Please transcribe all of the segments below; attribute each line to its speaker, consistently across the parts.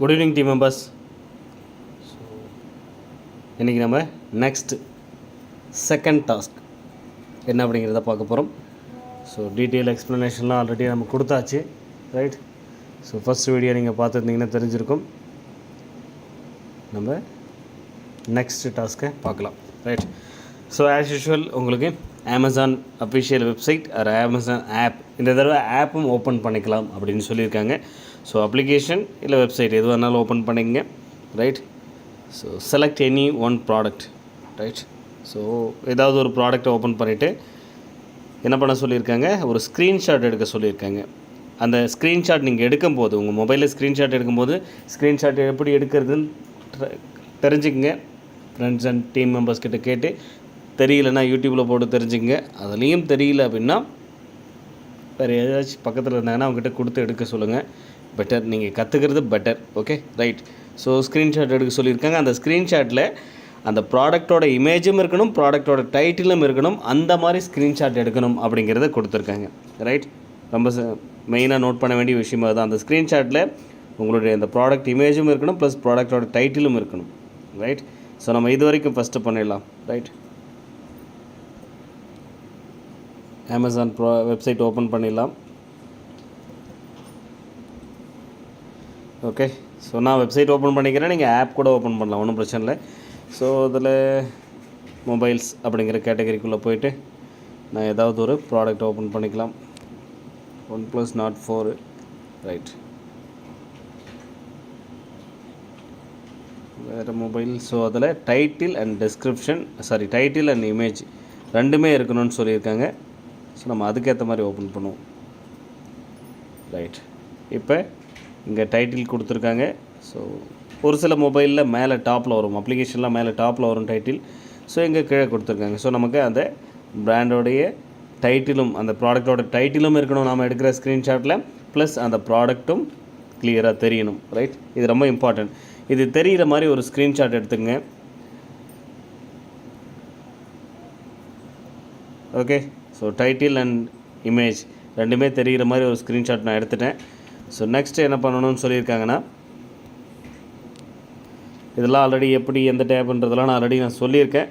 Speaker 1: Good evening team members. So இன்றைக்கி நம்ம next second task என்ன அப்படிங்கிறத பார்க்க போகிறோம். ஸோ டீட்டெயில் எக்ஸ்ப்ளனேஷன்லாம் ஆல்ரெடி நம்ம கொடுத்தாச்சு, ரைட். ஸோ ஃபஸ்ட் வீடியோ நீங்கள் பார்த்துருந்தீங்கன்னா தெரிஞ்சிருக்கும். நம்ம நெக்ஸ்ட் டாஸ்க்கை பார்க்கலாம், ரைட். ஸோ ஆஸ் யூஷுவல் உங்களுக்கு Amazon official website or Amazon app, இந்த தடவை ஆப்பும் ஓப்பன் பண்ணிக்கலாம் அப்படின்னு சொல்லியிருக்காங்க. ஸோ அப்ளிகேஷன் இல்லை வெப்சைட் எதுவாக இருந்தாலும் ஓப்பன் பண்ணிக்கங்க, right. So select any one product, right. So ஏதாவது ஒரு ப்ராடக்டை ஓப்பன் பண்ணிவிட்டு என்ன பண்ண சொல்லியிருக்காங்க, ஒரு ஸ்க்ரீன்ஷாட் எடுக்க சொல்லியிருக்காங்க. அந்த ஸ்க்ரீன்ஷாட் நீங்கள் எடுக்கும்போது, உங்கள் மொபைலில் ஸ்க்ரீன்ஷாட் எடுக்கும்போது ஸ்க்ரீன்ஷாட் எப்படி எடுக்கிறதுன்னு தெரிஞ்சுக்கங்க. ஃப்ரெண்ட்ஸ் அண்ட் டீம் மெம்பர்ஸ் கிட்ட கேட்டு, தெரியலன்னா யூடியூப்பில் போட்டு தெரிஞ்சுங்க. அதுலேயும் தெரியல அப்படின்னா வேறு ஏதாச்சும் பக்கத்தில் இருந்தாங்கன்னா அவங்ககிட்ட கொடுத்து எடுக்க சொல்லுங்கள். பெட்டர், நீங்கள் கற்றுக்கிறது better, okay, right. So screenshot எடுக்க சொல்லியிருக்காங்க. அந்த ஸ்க்ரீன்ஷாட்டில் அந்த ப்ராடக்டோட இமேஜும் இருக்கணும், ப்ராடக்டோட டைட்டிலும் இருக்கணும். அந்த மாதிரி ஸ்க்ரீன்ஷாட் எடுக்கணும் அப்படிங்கிறத கொடுத்துருக்காங்க, ரைட். ரொம்ப மெயினாக நோட் பண்ண வேண்டிய விஷயமா தான். அந்த ஸ்க்ரீன்ஷாட்டில் உங்களுடைய அந்த ப்ராடக்ட் இமேஜும் இருக்கணும், ப்ளஸ் ப்ராடக்டோட டைட்டிலும் இருக்கணும், ரைட். ஸோ நம்ம இது வரைக்கும் ஃபஸ்ட்டு பண்ணிடலாம், ரைட். அமேசான் வெப்சைட் ஓப்பன் பண்ணிடலாம். ஓகே, ஸோ நான் வெப்சைட் ஓப்பன் பண்ணிக்கிறேன், நீங்கள் ஆப் கூட ஓப்பன் பண்ணலாம், ஒன்றும் பிரச்சனை இல்லை. ஸோ அதில் மொபைல்ஸ் அப்படிங்கிற கேட்டகரிக்குள்ளே போயிட்டு நான் ஏதாவது ஒரு ப்ராடக்ட் ஓப்பன் பண்ணிக்கலாம். OnePlus Nord 4, right. வேறு மொபைல். ஸோ அதில் title and description, title and image ரெண்டுமே இருக்கணும்னு சொல்லியிருக்காங்க. ஸோ நம்ம அதுக்கேற்ற மாதிரி ஓப்பன் பண்ணுவோம், ரைட். இப்போ இங்கே டைட்டில் கொடுத்துருக்காங்க. ஸோ ஒரு சில மொபைலில் மேலே டாப்பில் வரும், அப்ளிகேஷன்லாம் மேலே டாப்பில் வரும் டைட்டில். ஸோ இங்கே கீழே கொடுத்துருக்காங்க. ஸோ நமக்கு அந்த பிராண்டோடைய டைட்டிலும், அந்த ப்ராடக்டோட டைட்டிலும் இருக்கணும் நாம் எடுக்கிற ஸ்க்ரீன்ஷாட்டில், ப்ளஸ் அந்த ப்ராடக்ட்டும் கிளியராக தெரியணும், ரைட். இது ரொம்ப இம்பார்ட்டன்ட். இது தெரிகிற மாதிரி ஒரு ஸ்க்ரீன்ஷாட் எடுத்துங்க, okay. So title and image ரெண்டுமே தெரிகிற மாதிரி ஒரு ஸ்க்ரீன்ஷாட் நான் எடுத்துட்டேன். ஸோ நெக்ஸ்ட்டு என்ன பண்ணணும்னு சொல்லியிருக்காங்கன்னா, இதெல்லாம் ஆல்ரெடி எப்படி எந்த டேப்ன்றதெல்லாம் நான் ஆல்ரெடி சொல்லியிருக்கேன்,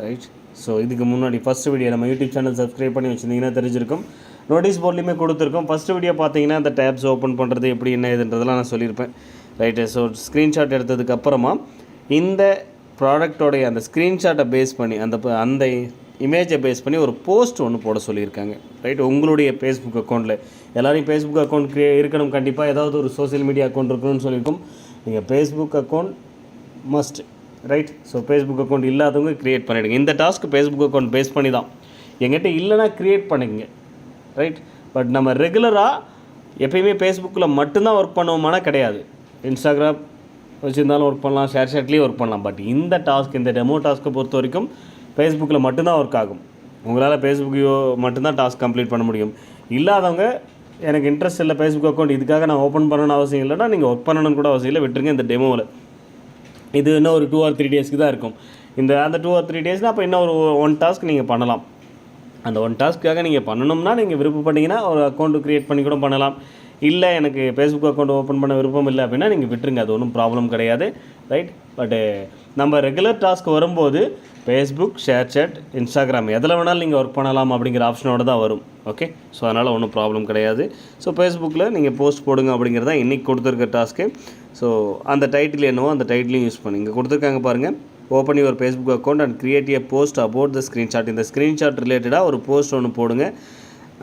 Speaker 1: ரைட். ஸோ இதுக்கு முன்னாடி ஃபஸ்ட் வீடியோ நம்ம யூடியூப் சேனல் சப்ஸ்கிரைப் பண்ணி வச்சுருந்தீங்கன்னா தெரிஞ்சிருக்கும். நோட்டீஸ் போர்ட்லேயுமே கொடுத்துருக்கோம். ஃபஸ்ட்டு வீடியோ பார்த்தீங்கன்னா அந்த டேப்ஸ் ஓப்பன் பண்ணுறது எப்படி என்ன இதுன்றதெல்லாம் நான் சொல்லியிருப்பேன், ரைட்டு. ஸோ ஸ்க்ரீன்ஷாட் எடுத்ததுக்கப்புறமா இந்த ப்ராடக்டோடைய அந்த ஸ்க்ரீன்ஷாட்டை பேஸ் பண்ணி, அந்த இமேஜை பேஸ் பண்ணி ஒரு போஸ்ட் ஒன்று போட சொல்லியிருக்காங்க, ரைட். உங்களுடைய ஃபேஸ்புக் அக்கௌண்ட்டில் எல்லோரையும் ஃபேஸ்புக் அக்கௌண்ட் இருக்கணும், கண்டிப்பாக ஏதாவது ஒரு சோஷியல் மீடியா அக்கௌண்ட் இருக்கணும்னு சொல்லியிருக்கோம். நீங்கள் Facebook account must, right. So Facebook account இல்லாதவங்க க்ரியேட் பண்ணிவிடுங்க. இந்த டாஸ்க் ஃபேஸ்புக் அக்கௌண்ட் பேஸ் பண்ணி தான். எங்கிட்ட இல்லைனா க்ரியேட் பண்ணிக்கங்க, ரைட். பட் நம்ம ரெகுலராக எப்பயுமே ஃபேஸ்புக்கில் மட்டும்தான் ஒர்க் பண்ணுவோமானா கிடையாது. இன்ஸ்டாகிராம் வச்சுருந்தாலும் ஒர்க் பண்ணலாம், ஷேர்ஷாட்லேயும் ஒர்க் பண்ணலாம். பட் இந்த டாஸ்க், இந்த டெமோ டாஸ்க்கை பொறுத்த வரைக்கும் ஃபேஸ்புக்கில் மட்டும்தான் ஒர்க் ஆகும். உங்களால் ஃபேஸ்புக்கையோ மட்டும்தான் டாஸ்க் கம்ப்ளீட் பண்ண முடியும். இல்லாதவங்க, எனக்கு இன்ட்ரெஸ்ட் இல்லை ஃபேஸ்புக் அக்கௌண்ட், இதுக்காக நான் ஓப்பன் பண்ணணும்னு அவசியம் இல்லைனா நீங்கள் ஒர்க் பண்ணணும்னு கூட அவசியம் இல்லை, விட்டுருங்க. இந்த டெமோவில் இது இன்னும் ஒரு 2 or 3 டேஸ்க்கு தான் இருக்கும். அந்த 2 or 3 டேஸ்னால் அப்போ இன்னும் ஒரு 1 டாஸ்க் நீங்கள் பண்ணலாம். அந்த 1 டாஸ்க்காக நீங்கள் பண்ணணும்னா நீங்கள் விருப்பப்பட்டீங்கன்னா ஒரு அக்கௌண்ட் க்ரியேட் பண்ணி கூட பண்ணலாம். இல்லை எனக்கு ஃபேஸ்புக் அக்கௌண்ட் ஓப்பன் பண்ண விருப்பம் இல்லை அப்படின்னா நீங்கள் விட்டுருங்க, அது ஒன்றும் ப்ராப்ளம் கிடையாது, ரைட். பட்டு நம்ம ரெகுலர் டாஸ்க் வரும்போது ஃபேஸ்புக், ஷேர்சாட், இன்ஸ்டாகிராம் எதில் வேணாலும் நீங்கள் ஒர்க் பண்ணலாம் அப்படிங்கிற ஆப்ஷனோடு தான் வரும், ஓகே. ஸோ அதனால் ஒன்றும் ப்ராப்ளம் கிடையாது. ஸோ ஃபேஸ்புக்கில் நீங்கள் போஸ்ட் போடுங்க அப்படிங்கிறது தான் இன்றைக்கி கொடுத்துருக்க டாஸ்க்கு. ஸோ அந்த டைட்டில் என்னவோ அந்த டைட்டிலையும் யூஸ் பண்ணி இங்கே கொடுத்துருக்காங்க பாருங்கள். Open your Facebook account and create A post about the screenshot. இந்த ஸ்க்ரீன்ஷாட் ரிலேட்டடாக ஒரு போஸ்ட் ஒன்று போடுங்க.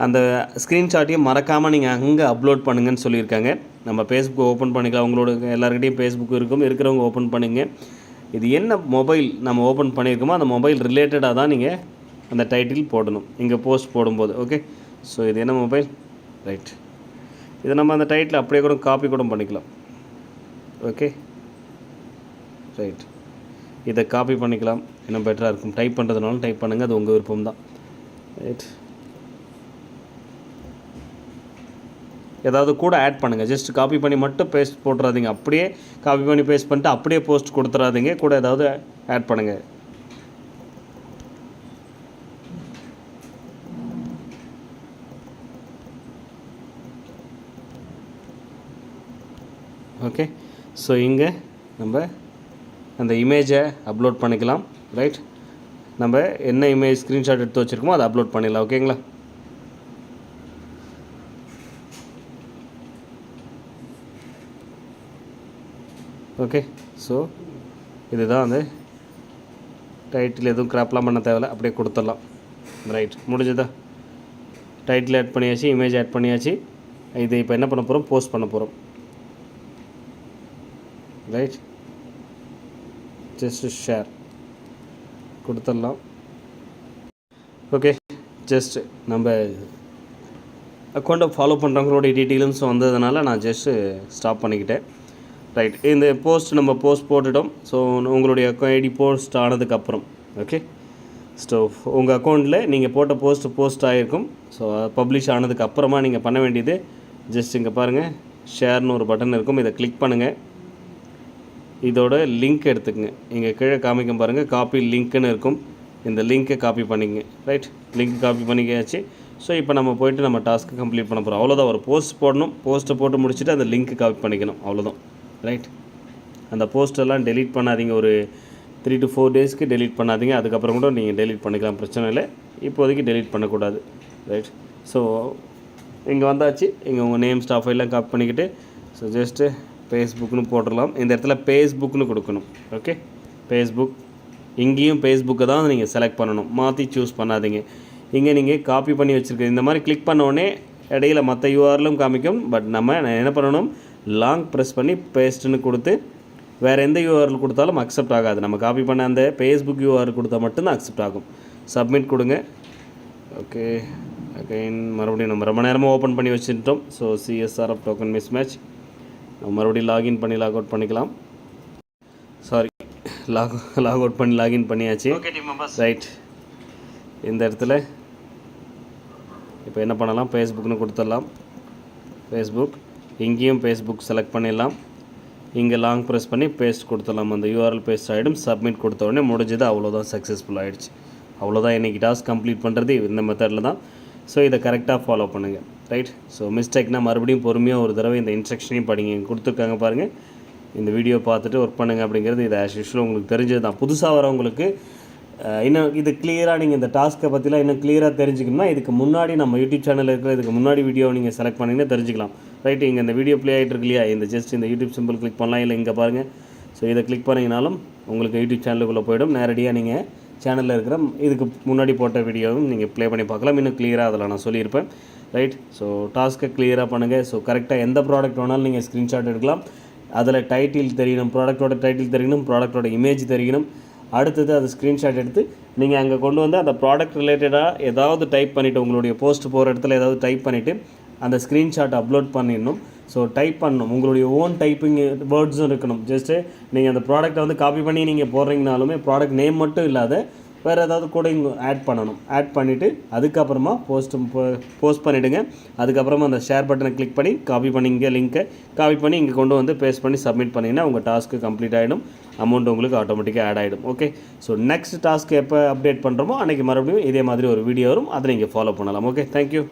Speaker 1: அந்த ஸ்க்ரீன்ஷாட்டையும் மறக்காமல் நீங்கள் அங்கே அப்லோட் பண்ணுங்கன்னு சொல்லியிருக்காங்க. நம்ம ஃபேஸ்புக் ஓப்பன் பண்ணிக்கலாம். உங்களோட எல்லாருக்கிட்டையும் ஃபேஸ்புக் இருக்கிறவங்க ஓப்பன் பண்ணிங்க. இது என்ன மொபைல் நம்ம ஓப்பன் பண்ணியிருக்கோமோ அந்த மொபைல் ரிலேட்டடாக தான் நீங்கள் அந்த டைட்டில் போடணும் இங்கே போஸ்ட் போடும்போது, ஓகே. ஸோ இது என்ன மொபைல், ரைட். இதை நம்ம அந்த டைட்டில் அப்படியே கூட காப்பி கூட பண்ணிக்கலாம், ஓகே, ரைட். இதை காப்பி பண்ணிக்கலாம், இன்னும் பெட்டராக இருக்கும். டைப் பண்ணுறதுனாலும் டைப் பண்ணுங்கள், அது உங்கள் விருப்பம் தான், ரைட். ஏதாவது கூட ஆட் பண்ணுங்கள். ஜஸ்ட் காப்பி பண்ணி மட்டும் பேஸ்ட் போட்டுறாதீங்க. அப்படியே காப்பி பண்ணி பேஸ்ட் பண்ணிட்டு அப்படியே போஸ்ட் கொடுத்துறாதீங்க. கூட ஏதாவது ஆட் பண்ணுங்கள். ஓகே. ஸோ இங்கே நம்ம அந்த இமேஜை அப்லோட் பண்ணிக்கலாம். ரைட், நம்ம என்ன இமேஜ் ஸ்க்ரீன்ஷாட் எடுத்து வச்சுருக்கோமோ அதை அப்லோட் பண்ணிடலாம். ஓகேங்களா? ஓகே, ஸோ இதுதான் அந்த டைட்டில். எதுவும் கிராப்லாம் பண்ண தேவையில்ல, அப்படியே கொடுத்துடலாம். ரைட், முடிஞ்சதா? டைட்டில் ஆட் பண்ணியாச்சு, இமேஜ் ஆட் பண்ணியாச்சு. இது இப்போ என்ன பண்ண போகிறோம்? போஸ்ட் பண்ண போகிறோம். ரைட், ஜஸ்ட் ஷேர் கொடுத்துடலாம். ஓகே, ஜஸ்ட் நம்ம அக்கௌண்ட்டை ஃபாலோ பண்ணுறவங்களுடைய டீட்டெயில்ஸ் வந்ததுனால நான் ஜஸ்ட்டு ஸ்டாப் பண்ணிக்கிட்டேன். ரைட், இந்த நம்ம போஸ்ட் போட்டுட்டோம். ஸோ உங்களுடைய ஐடி போஸ்ட் ஆனதுக்கப்புறம், ஓகே, ஸோ உங்கள் அக்கௌண்ட்டில் நீங்கள் போட்ட போஸ்ட் ஆகிருக்கும். ஸோ பப்ளிஷ் ஆனதுக்கப்புறமா நீங்கள் பண்ண வேண்டியது ஜஸ்ட் இங்கே பாருங்கள், ஷேர்னு ஒரு பட்டன் இருக்கும். இதை கிளிக் பண்ணுங்கள். இதோட லிங்க் எடுத்துக்கங்க. இங்கே கீழே காமிக்கும் பாருங்கள், காப்பி லிங்க்குன்னு இருக்கும். இந்த லிங்க்கை காப்பி பண்ணிக்கங்க. ரைட், லிங்க் காப்பி பண்ணிக்காச்சு. ஸோ இப்போ நம்ம போய்ட்டு நம்ம டாஸ்க்கு கம்ப்ளீட் பண்ண போகிறோம். அவ்வளோதான். ஒரு போஸ்ட் போடணும், போஸ்ட்டை போட்டு முடிச்சுட்டு அந்த லிங்க்கு காப்பி பண்ணிக்கணும். அவ்வளோதான். ரைட், அந்த போஸ்டெல்லாம் டெலீட் பண்ணாதீங்க. ஒரு 3 to 4 டேஸ்க்கு டெலீட் பண்ணாதீங்க. அதுக்கப்புறம் கூட நீங்கள் டெலீட் பண்ணிக்கலாம், பிரச்சனை இல்லை. இப்போதைக்கு டெலீட் பண்ணக்கூடாது. ரைட், ஸோ இங்கே வந்தாச்சு. இங்கே உங்கள் நேம் ஸ்டாஃப் எல்லாம் காப்பி பண்ணிக்கிட்டு ஸோ ஜஸ்ட்டு ஃபேஸ்புக்னு போட்டுடலாம். இந்த இடத்துல ஃபேஸ்புக்னு கொடுக்கணும். Okay, Facebook. இங்கேயும் ஃபேஸ்புக்கை தான் நீங்கள் செலக்ட் பண்ணணும், மாற்றி சூஸ் பண்ணாதீங்க. இங்கே நீங்கள் காப்பி பண்ணி வச்சுருக்க இந்த மாதிரி கிளிக் பண்ணோடனே இடையில மற்ற யூஆர்லும் காமிக்கும். பட் நம்ம என்ன பண்ணணும், லாங் ப்ரெஸ் பண்ணி பேஸ்ட்டுன்னு கொடுத்து வேறு எந்த யூஆர்எல் கொடுத்தாலும் அக்செப்ட் ஆகாது. நம்ம காப்பி பண்ண அந்த ஃபேஸ்புக் யூஆர்எல் கொடுத்தா மட்டும்தான் அக்செப்ட் ஆகும். சப்மிட் கொடுங்க. ஓகே, அகைன் மறுபடியும் நம்ம ரொம்ப நேரமாக ஓப்பன் பண்ணி வச்சுட்டோம். So CSRF token miss match. நம்ம மறுபடியும் லாகின் பண்ணி லாக் அவுட் பண்ணிக்கலாம். சாரி, லாக் அவுட் பண்ணி லாகின் பண்ணியாச்சு. ரைட், இந்த இடத்துல இப்போ என்ன பண்ணலாம், ஃபேஸ்புக்னு கொடுத்துடலாம். ஃபேஸ்புக், இங்கேயும் ஃபேஸ்புக் செலக்ட் பண்ணிடலாம். இங்கே லாங் ப்ரெஸ் பண்ணி பேஸ்ட் கொடுத்துடலாம். அந்த யூஆர்எல் பேஸ்ட் ஆகிடும். சப்மிட் கொடுத்த உடனே முடிஞ்சது. அவ்வளோதான், சக்ஸஸ்ஃபுல் ஆகிடுச்சு. அவ்வளோதான். இன்றைக்கி டாஸ்க் கம்ப்ளீட் பண்ணுறது இந்த மெத்தடில் தான். ஸோ இதை கரெக்டாக ஃபாலோ பண்ணுங்கள். ரைட், ஸோ மிஸ்டேக்னால் மறுபடியும் பொறுமையாக ஒரு தடவை இந்த இன்ஸ்ட்ரக்ஷனையும் படிங்க. கொடுத்துருக்காங்க பாருங்கள். இந்த வீடியோ பார்த்துட்டு ஒர்க் பண்ணுங்கள் அப்படிங்கிறது இது ஆஸ் யூஷுவல் உங்களுக்கு தெரிஞ்சது தான். புதுசாக வரவங்களுக்கு இன்னும் இது கிளியராக நீங்கள் இந்த டாஸ்க்கை பற்றிலாம் இன்னும் கிளியராக தெரிஞ்சுக்கணும்னா இதுக்கு முன்னாடி நம்ம யூடியூப் சேனலில் இருக்கிற இதுக்கு முன்னாடி வீடியோ நீங்கள் செலக்ட் பண்ணிங்கன்னா தெரிஞ்சுக்கலாம். ரைட், இங்கே இந்த வீடியோ ப்ளே ஆகிட்டு இருக்கு இல்லையா, இந்த ஜஸ்ட் இந்த யூடியூப் சிம்பிள் கிளிக் பண்ணலாம். இல்லை இங்கே பாருங்கள். ஸோ இதை கிளிக் பண்ணிங்கனாலும் உங்களுக்கு யூடியூப் சேனலுக்குள்ளே போய்டும். நேரடியாக நீங்கள் சேனலில் இருக்கிற இதுக்கு முன்னாடி போட்ட வீடியோவும் நீங்கள் ப்ளே பண்ணி பார்க்கலாம். இன்னும் கிளியராக அதில் நான் சொல்லியிருப்பேன். ரைட், ஸோ டாஸ்க்கை கிளியராக பண்ணுங்கள். ஸோ கரெக்டாக எந்த ப்ராடக்ட் வேணாலும் நீங்கள் ஸ்க்ரீன்ஷாட் எடுக்கலாம். அதில் டைட்டில் தெரியணும், ப்ராடக்டோட டைட்டில் தெரியணும், ப்ராடக்டோட இமேஜ் தெரியணும். அடுத்தது அது ஸ்க்ரீன்ஷாட் எடுத்து நீங்கள் அங்கே கொண்டு வந்து அந்த ப்ராடக்ட் ரிலேட்டடாக ஏதாவது டைப் பண்ணிவிட்டு உங்களுடைய போஸ்ட் போகிற இடத்துல ஏதாவது டைப் பண்ணிவிட்டு அந்த ஸ்க்ரீன்ஷாட் அப்லோட் பண்ணிடணும். ஸோ டைப் பண்ணணும், உங்களுடைய ஓன் டைப்பிங் வேர்ட்ஸும் இருக்கணும். ஜஸ்ட்டு நீங்கள் அந்த ப்ராடக்ட்டை வந்து காப்பி பண்ணி நீங்கள் போடுறீங்கனாலுமே ப்ராடக்ட் நேம் மட்டும் இல்லாத வேறு ஏதாவது கூட இங்கே ஆட் பண்ணணும். ஆட் பண்ணிவிட்டு அதுக்கப்புறமா போஸ்ட் பண்ணிவிடுங்க. அதுக்கப்புறமா அந்த ஷேர் பட்டனை கிளிக் பண்ணி காப்பி பண்ணிங்க, லிங்க்கை காப்பி பண்ணி இங்கே கொண்டு வந்து பேஸ்ட் பண்ணி சப்மிட் பண்ணிங்கன்னா உங்கள் டாஸ்க்கு கம்ப்ளீட் ஆகிடும். அமௌண்ட் உங்களுக்கு ஆட்டோமேட்டிக்காக ஆட் ஆகிடும். ஓகே, ஸோ நெக்ஸ்ட் டாஸ்க்கு எப்போ அப்டேட் பண்ணுறோமோ அன்றைக்கி மறுபடியும் இதே மாதிரி ஒரு வீடியோ வரும். அதை நீங்கள் ஃபாலோ பண்ணலாம். Okay, thank you.